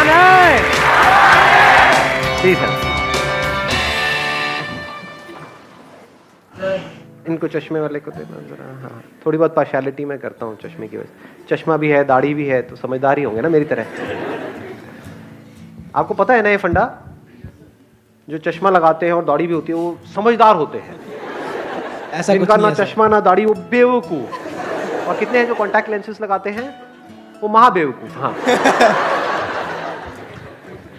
कौन है? प्लीज है। इनको चश्मे वाले को देना जरा। हाँ, थोड़ी बहुत पार्शियलिटी मैं करता हूँ चश्मे की वजह से। चश्मा भी है, दाढ़ी भी है, तो समझदार ही होंगे ना मेरी तरह। आपको पता है ना ये फंडा, जो चश्मा लगाते हैं और दाढ़ी भी होती है वो समझदार होते हैं। ऐसा जिनका कुछ ना नहीं है चश्मा ना दाढ़ी वो बेवकूफ। और कितने हैं जो कॉन्टैक्ट लेंसेज लगाते हैं वो महाबेवकूफ। हाँ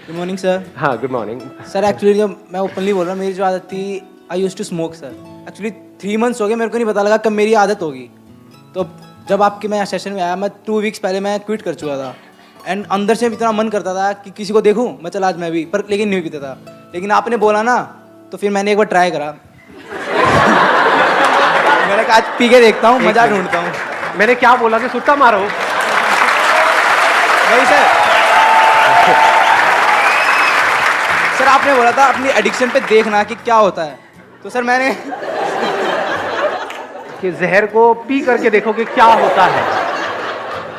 गुड मॉर्निंग सर। हाँ, गुड मॉर्निंग। सर एक्चुअली जब मैं ओपनली बोल रहा हूँ, मेरी जो आदत थी, I use to smoke sir. Actually 3 months हो गए, मेरे को नहीं पता लगा कब मेरी आदत होगी। तो जब आपके मैं सेशन में आया, मैं 2 weeks पहले मैं क्विट कर चुका था। एंड अंदर से इतना मन करता था कि किसी को देखूं, मैं चला आज मैं भी, पर लेकिन नहीं पीता था। लेकिन आपने बोला ना, तो फिर मैंने एक बार ट्राई करा। मैंने कहा आज पी के देखता हूँ, मजा ढूंढता हूँ। मैंने क्या बोला कि सुट्टा मारो? नहीं सर, सर आपने बोला था अपनी एडिक्शन पे देखना कि क्या होता है। तो सर मैंने कि जहर को पी करके देखो कि क्या होता है,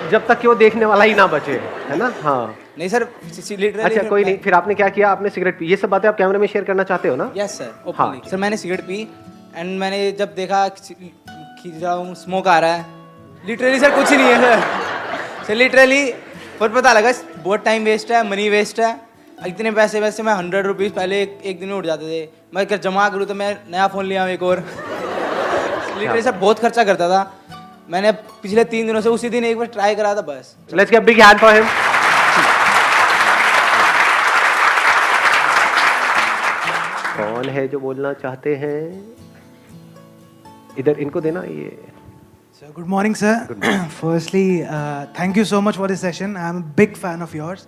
जब तक कि वो देखने वाला ही ना बचे, है ना? हाँ नहीं सर, अच्छा कोई नहीं। फिर आपने क्या किया? आपने सिगरेट पी। ये सब बातें आप कैमरे में शेयर करना चाहते हो ना? यस सर, हाँ। ओपनली। सर मैंने सिगरेट पी एंड मैंने जब देखा खींच रहा हूँ, स्मोक आ रहा है, लिटरली सर कुछ ही नहीं है सर लिटरली पर पता लगा बहुत टाइम वेस्ट है, मनी वेस्ट है। इतने पैसे वैसे मैं 100 रुपीज़ पहले एक दिन में उठ जाते थे। मैं अगर जमा करूँ तो मैं नया फ़ोन लिया एक और। लिटरली सर बहुत खर्चा करता था। मैंने पिछले 3 दिनों से उसी दिन एक बार ट्राई करा था बस। Let's give big hand for him. कौन है जो बोलना चाहते हैं? इधर इनको देना ये। So good morning, sir. Firstly, thank you so much for this session. I am a big fan of yours.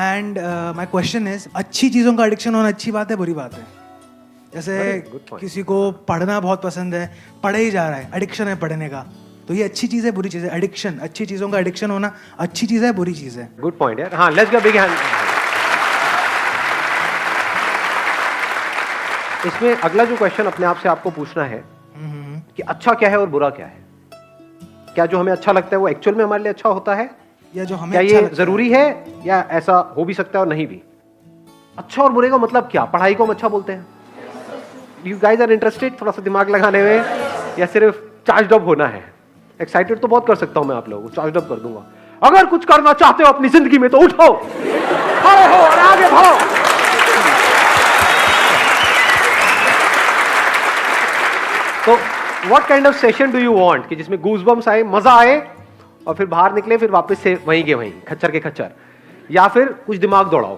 And my question is, अच्छी चीज़ों का एडिक्शन होना अच्छी बात है, बुरी बात है? जैसे good point. किसी को पढ़ना बहुत पसंद है, पढ़े ही जा रहा है, एडिक्शन है पढ़ने का, तो ये अच्छी चीज़ है बुरी चीज़ है? एडिक्शन, अच्छी चीज़ों का एडिक्शन होना अच्छी चीज़ है बुरी चीज़ है? गुड पॉइंट यार। हाँ, लेट्स गिव बिग हैंड। इसमें अगला जो क्वेश्चन अपने आप से आपको पूछना है कि अच्छा क्या है और बुरा क्या है। क्या जो हमें अच्छा लगता है वो एक्चुअल में हमारे लिए अच्छा होता है, या जो हमें क्या अच्छा ये लगता जरूरी है, या ऐसा हो भी सकता है और नहीं भी? अच्छा और बुरे का मतलब क्या? पढ़ाई को हम अच्छा बोलते हैं? यू गाइज आर इंटरेस्टेड थोड़ा सा दिमाग लगाने में, या सिर्फ चार्ज अप होना है? एक्साइटेड तो बहुत कर सकता हूं मैं आप लोगों को, चार्ज अप कर दूंगा। अगर कुछ करना चाहते हो अपनी जिंदगी में तो उठो, खड़े हो और आगे बढ़ो। तो what kind of session do you want कि जिसमें गूज़बम्स आए, मजा आए, और फिर बाहर निकले फिर वापस से वहीं के वहीं, खच्चर के खच्चर? या फिर कुछ दिमाग दौड़ाओ?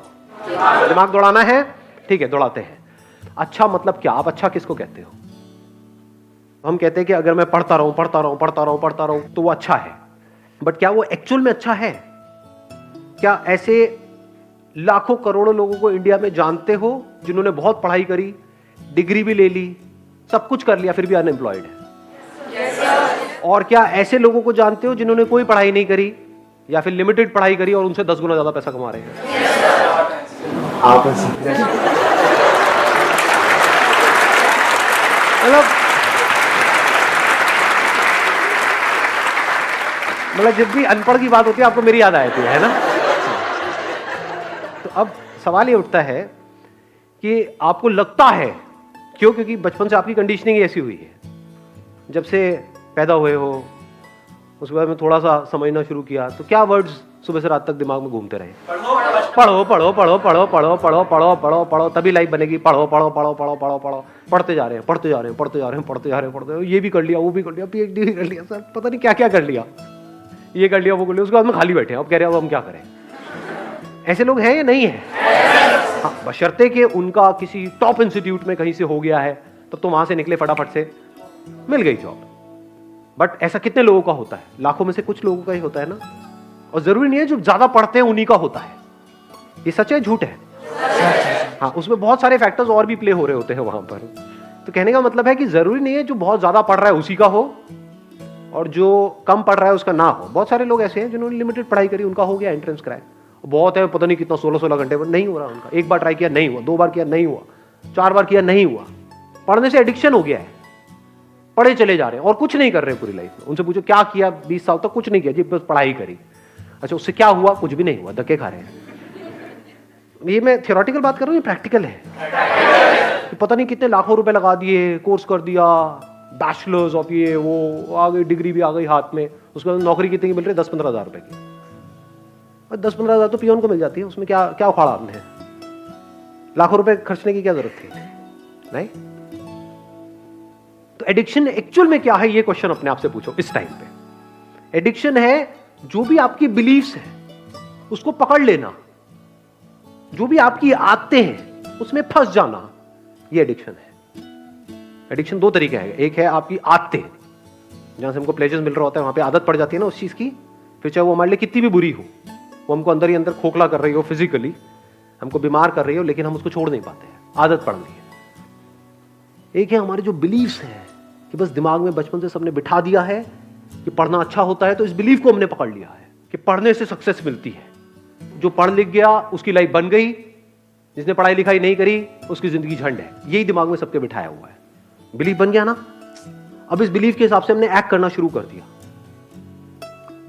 दिमाग दौड़ाना है, ठीक है, दौड़ाते हैं। अच्छा मतलब क्या? आप अच्छा किसको कहते हो? हम कहते हैं कि अगर मैं पढ़ता रहूं पढ़ता रहूं पढ़ता रहूं पढ़ता रहूं तो वो अच्छा है, बट क्या वो एक्चुअल में अच्छा है? क्या ऐसे लाखों करोड़ों लोगों को इंडिया में जानते हो जिन्होंने बहुत पढ़ाई करी, डिग्री भी ले ली, सब कुछ कर लिया, फिर भी अनएम्प्लॉयड है? और क्या ऐसे लोगों को जानते हो जिन्होंने कोई पढ़ाई नहीं करी या फिर लिमिटेड पढ़ाई करी और उनसे 10 गुना ज्यादा पैसा कमा रहे हैं? मतलब जब भी अनपढ़ की बात होती है आपको मेरी याद आती है ना? तो अब सवाल ये उठता है कि आपको लगता है क्यों? क्योंकि बचपन से आपकी कंडीशनिंग ऐसी हुई है, जब से पैदा हुए हो उसके बाद में थोड़ा सा समझना शुरू किया, तो क्या वर्ड्स सुबह से रात तक दिमाग में घूमते रहे? पढ़ो पढ़ो पढ़ो पढ़ो पढ़ो पढ़ो पढ़ो पढ़ो पढ़ो तभी लाइफ बनेगी। पढ़ो पढ़ो पढ़ो पढ़ो पढ़ो पढ़ो, पढ़ते जा रहे हैं पढ़ते जा रहे हैं पढ़ते जा रहे हैं पढ़ते जा रहे हैं पढ़ते, ये भी कर लिया वो भी कर लिया, PhD भी कर लिया, सर पता नहीं क्या क्या कर लिया, ये कर लिया वो कर लिया, उसके बाद में खाली बैठे हैं। अब कह रहे हैं अब हम क्या करें? ऐसे लोग हैं या नहीं है? हाँ, बशर्ते कि उनका किसी टॉप इंस्टीट्यूट में कहीं से हो गया है, तब तो वहां से निकले फटाफट से, मिल गई जॉब। बट ऐसा कितने लोगों का होता है? लाखों में से कुछ लोगों का ही होता है ना। और जरूरी नहीं है जो ज्यादा पढ़ते हैं उन्हीं का होता है। ये सच है झूठ है? हाँ, उसमें बहुत सारे फैक्टर्स और भी प्ले हो रहे होते हैं वहां पर। तो कहने का मतलब है कि जरूरी नहीं है जो बहुत ज्यादा पढ़ रहा है उसी का हो और जो कम पढ़ रहा है उसका ना हो। बहुत सारे लोग ऐसे हैं जिन्होंने लिमिटेड पढ़ाई करी, उनका हो गया एंट्रेंस क्रैक, बहुत है पता नहीं कितना 16-16 घंटे पर नहीं हो रहा उनका। एक बार ट्राई किया नहीं हुआ, 2 बार किया नहीं हुआ, 4 बार किया नहीं हुआ। पढ़ने से एडिक्शन हो गया है, पढ़े चले जा रहे हैं और कुछ नहीं कर रहे हैं पूरी लाइफ में। उनसे पूछो क्या किया 20 साल तक? कुछ नहीं किया जी, बस पढ़ाई करी। अच्छा उससे क्या हुआ? कुछ भी नहीं हुआ, धक्के खा रहे हैं। ये मैं थियोरेटिकल बात कर रहा हूँ, ये प्रैक्टिकल है। कि पता नहीं कितने लाखों रुपए लगा दिए, कोर्स कर दिया, बैचलर्स ऑफ ये वो, आ गई डिग्री भी आ गई हाथ में, उसके बाद नौकरी कितनी की मिल रही है? 10-15 हज़ार रुपए की। और 10-15 हज़ार तो पियोन को मिल जाती है, उसमें क्या क्या उखाड़ा आपने? लाखों रुपए खर्चने की क्या जरूरत थी? नहीं। तो एडिक्शन एक्चुअल में क्या है, ये क्वेश्चन अपने आप से पूछो इस टाइम पे। एडिक्शन है जो भी आपकी बिलीफ्स है उसको पकड़ लेना, जो भी आपकी आदतें हैं उसमें फंस जाना, ये एडिक्शन है। एडिक्शन दो तरीके हैं, एक है आपकी आदतें, जहां से हमको प्लेजर्स मिल रहा होता है, वहां पे आदत पड़ जाती है ना उस चीज की, फिर चाहे वो हमारे लिए कितनी भी बुरी हो, वो हमको अंदर ही अंदर खोखला कर रही हो, फिजिकली हमको बीमार कर रही हो, लेकिन हम उसको छोड़ नहीं पाते हैं, आदत पड़ गई है। एक है हमारे जो बिलीव्स हैं कि बस दिमाग में बचपन से सबने बिठा दिया है कि पढ़ना अच्छा होता है, तो इस बिलीफ को हमने पकड़ लिया है कि पढ़ने से सक्सेस मिलती है। जो पढ़ लिख गया उसकी लाइफ बन गई, जिसने पढ़ाई लिखाई नहीं करी उसकी जिंदगी झंड है, यही दिमाग में सबके बिठाया हुआ है। बिलीफ बन गया ना, अब इस बिलीफ के हिसाब से हमने एक्ट करना शुरू कर दिया।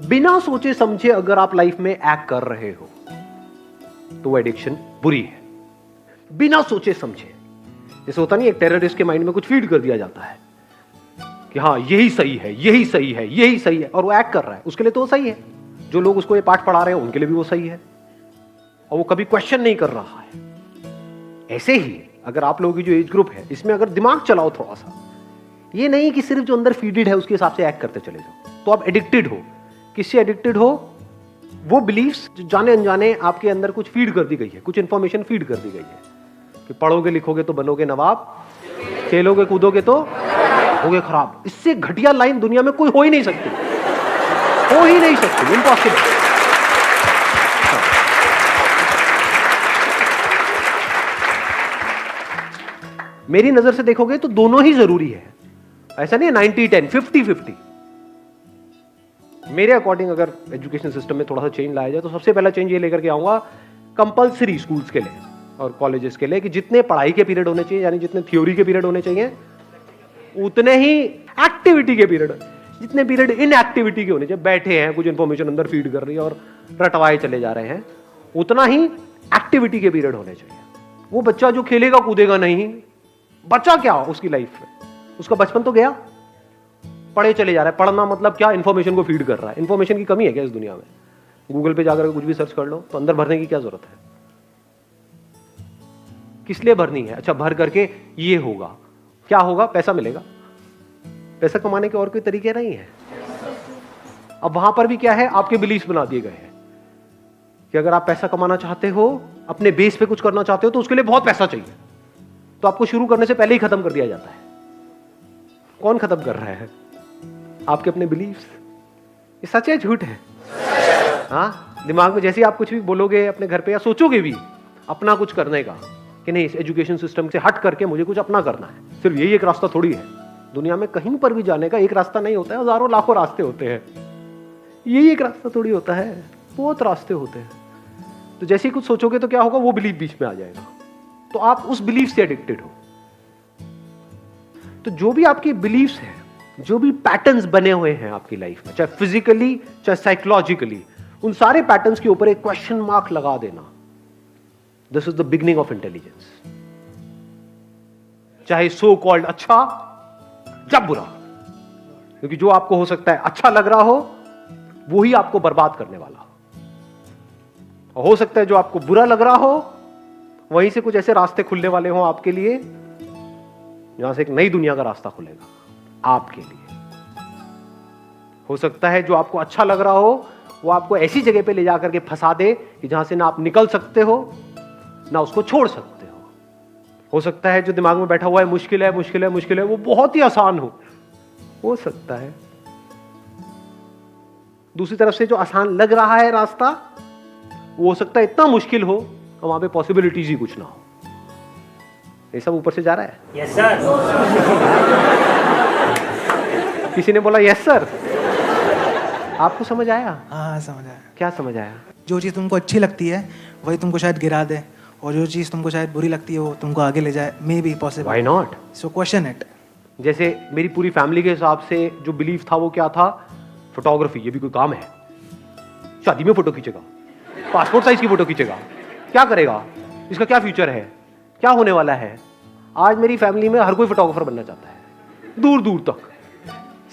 बिना सोचे समझे अगर आप लाइफ में एक्ट कर रहे हो तो वो एडिक्शन बुरी है। बिना सोचे समझे, जैसे होता नहीं, एक टेररिस्ट के माइंड में कुछ फीड कर दिया जाता है कि हाँ यही सही है, यही सही है, यही सही है, और वो एक्ट कर रहा है, उसके लिए तो वो सही है। जो लोग उसको ये पाठ पढ़ा रहे हैं उनके लिए भी वो सही है, और वो कभी क्वेश्चन नहीं कर रहा है। ऐसे ही अगर आप लोगों की जो एज ग्रुप है इसमें अगर दिमाग चलाओ थोड़ा सा, ये नहीं कि सिर्फ जो अंदर फीडेड है उसके हिसाब से एक्ट करते चले जाओ, तो आप एडिक्टेड हो। किससे एडिक्टेड हो? वो बिलीफ्स जो जाने अनजाने आपके अंदर कुछ फीड कर दी गई है, कुछ इंफॉर्मेशन फीड कर दी गई है कि पढ़ोगे लिखोगे तो बनोगे नवाब, खेलोगे कूदोगे तो होगे खराब। इससे घटिया लाइन दुनिया में कोई हो ही नहीं सकती, हो ही नहीं सकती, इम्पॉसिबल। मेरी नजर से देखोगे तो दोनों ही जरूरी है, ऐसा नहीं है 90-10, 50-50। मेरे अकॉर्डिंग अगर एजुकेशन सिस्टम में थोड़ा सा चेंज लाया जाए तो सबसे पहला चेंज ये लेकर के आऊंगा कंपलसरी स्कूल्स के लिए और कॉलेजेस के लिए कि जितने पढ़ाई के पीरियड होने चाहिए, यानी जितने थ्योरी के पीरियड होने चाहिए, उतने ही एक्टिविटी के पीरियड, जितने पीरियड इन एक्टिविटी के होने चाहिए, बैठे हैं कुछ इंफॉर्मेशन अंदर फीड कर रही है और रटवाए चले जा रहे हैं, उतना ही एक्टिविटी के पीरियड होने चाहिए। वो बच्चा जो खेलेगा कूदेगा नहीं, बच्चा क्या उसकी लाइफ में, उसका बचपन तो गया, पढ़े चले जा रहा है। पढ़ना मतलब क्या? इंफॉर्मेशन को फीड कर रहा है। इंफॉर्मेशन की कमी है क्या इस दुनिया में? गूगल पे जाकर कुछ भी सर्च कर लो तो अंदर भरने की क्या जरूरत है? किस लिए भरनी है? अच्छा, भर करके ये होगा, क्या होगा? पैसा मिलेगा। पैसा कमाने के और कोई तरीके नहीं है। अब वहां पर भी क्या है, आपके बिलीफ बना दिए गए हैं कि अगर आप पैसा कमाना चाहते हो, अपने बेस पे कुछ करना चाहते हो, तो उसके लिए बहुत पैसा चाहिए, तो आपको शुरू करने से पहले ही खत्म कर दिया जाता है। कौन खत्म कर रहा है? आपके अपने बिलीफ्स। ये सच है झूठ है? हाँ, दिमाग में जैसे ही आप कुछ भी बोलोगे अपने घर पे या सोचोगे भी अपना कुछ करने का कि नहीं, इस एजुकेशन सिस्टम से हट करके मुझे कुछ अपना करना है, सिर्फ यही एक रास्ता थोड़ी है। दुनिया में कहीं पर भी जाने का एक रास्ता नहीं होता है, हजारों लाखों रास्ते होते हैं। यही एक रास्ता थोड़ी होता है, बहुत रास्ते होते हैं। तो जैसे ही कुछ सोचोगे तो क्या होगा, वो बिलीफ बीच में आ जाएगा, तो आप उस बिलीफ से एडिक्टेड हो। तो जो भी आपके बिलीफ्स हैं, जो भी पैटर्न्स बने हुए हैं आपकी लाइफ में, चाहे फिजिकली चाहे साइकोलॉजिकली, उन सारे पैटर्न्स के ऊपर एक क्वेश्चन मार्क लगा देना। This is the beginning of intelligence. चाहे सो कॉल्ड अच्छा या बुरा, क्योंकि जो आपको हो सकता है अच्छा लग रहा हो वो ही आपको बर्बाद करने वाला हो, और हो सकता है जो आपको बुरा लग रहा हो वहीं से कुछ ऐसे रास्ते खुलने वाले हो आपके लिए जहां से एक नई दुनिया का रास्ता खुलेगा आपके लिए। हो सकता है जो आपको अच्छा लग रहा हो वो आपको ऐसी जगह पे ले जाकर के फंसा दे कि जहां से ना आप निकल सकते हो ना उसको छोड़ सकते हो सकता है जो दिमाग में बैठा हुआ है मुश्किल है मुश्किल है मुश्किल है, वो बहुत ही आसान हो सकता है। दूसरी तरफ से जो आसान लग रहा है रास्ता, वो हो सकता है इतना मुश्किल हो और वहां पे पॉसिबिलिटीज ही कुछ ना हो। ये सब ऊपर से जा रहा है। Yes sir. किसी ने बोला यस सर। आपको समझ आया? हाँ समझ आया। क्या समझ आया? जो चीज़ तुमको अच्छी लगती है वही तुमको शायद गिरा दे, और जो चीज़ तुमको शायद बुरी लगती है वो तुमको आगे ले जाए। May be possible. Why not? So question it. जैसे मेरी पूरी फैमिली के हिसाब से जो बिलीफ था वो क्या था? फोटोग्राफी। ये भी कोई काम है? शादी में फोटो खींचेगा, पासपोर्ट साइज की फोटो खींचेगा, क्या करेगा? इसका क्या फ्यूचर है, क्या होने वाला है। आज मेरी फैमिली में हर कोई फोटोग्राफर बनना चाहता है, दूर दूर तक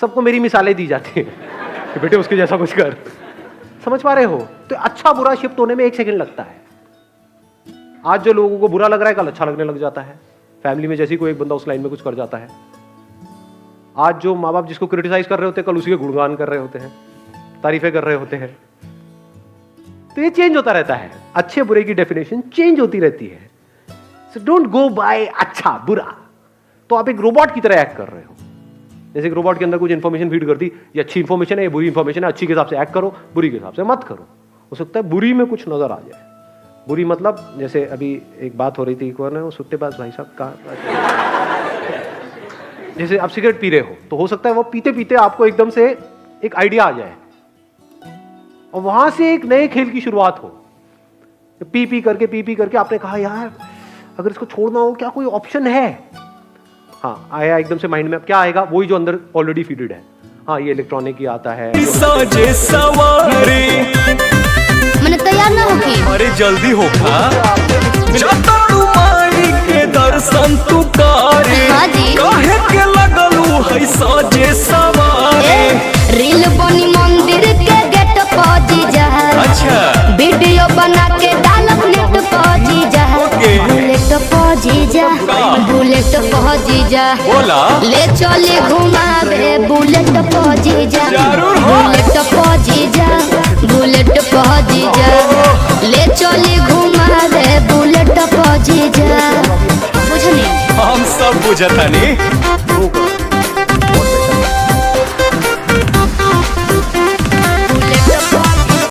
सबको मेरी मिसालें दी जाती हैं कि बेटे उसके जैसा कुछ कर। समझ पा रहे हो? तो अच्छा बुरा शिफ्ट होने में 1 सेकंड लगता है। आज जो लोगों को बुरा लग रहा है कल अच्छा लगने लग जाता है। फैमिली में जैसे ही कोई एक बंदा उस लाइन में कुछ कर जाता है, आज जो माँ बाप जिसको क्रिटिसाइज कर रहे होते हैं कल उसी के गुणगान कर रहे होते हैं, तारीफें कर रहे होते हैं। तो ये चेंज होता रहता है, अच्छे बुरे की डेफिनेशन चेंज होती रहती है। सो डोंट गो बाय अच्छा बुरा। तो आप एक रोबोट की तरह एक्ट कर रहे हो। जैसे एक रोबोट के अंदर कुछ इंफॉर्मेशन फीड कर दी, ये अच्छी इंफॉर्मेशन है, ये बुरी इंफॉर्मेशन है, अच्छी के हिसाब से एक्ट करो, बुरी के हिसाब से मत करो। हो सकता है बुरी में कुछ नजर आ जाए। बुरी मतलब जैसे अभी एक बात हो रही थी, कौन है वो सुट्टेबाज भाई साहब का, जैसे आप सिगरेट पी रहे हो तो हो सकता है वो पीते पीते आपको एकदम से एक आइडिया आ जाए और वहां से एक नए खेल की शुरुआत हो। पी पी करके आपने कहा यार अगर इसको छोड़ना हो क्या कोई ऑप्शन है। हाँ आया एकदम से माइंड में, अब क्या आएगा, वही जो अंदर ऑलरेडी फीडेड है। हाँ ये इलेक्ट्रॉनिक ही आता है। मैंने तैयार ना होगी, अरे जल्दी होगा, जताड़ू माई के दर्शन तू करे, हाँ जी। काहे के लगलू है साजे सवारे। रील बनी मंदिर के गेट पहुंची जा, अच्छा वीडियो बना के डालब नेट पहुंची जा, बुलेट पहुंची जा, बुलेट पहुंची जा, बोला ले चले घुमावे बुलेट पहुंची जा, जरूर हो। बुलेट पहुंची जा, बुलेट पहुंची जा, ले चले घुमावे बुलेट पहुंची जा। बुझनी हम सब बुझतानी।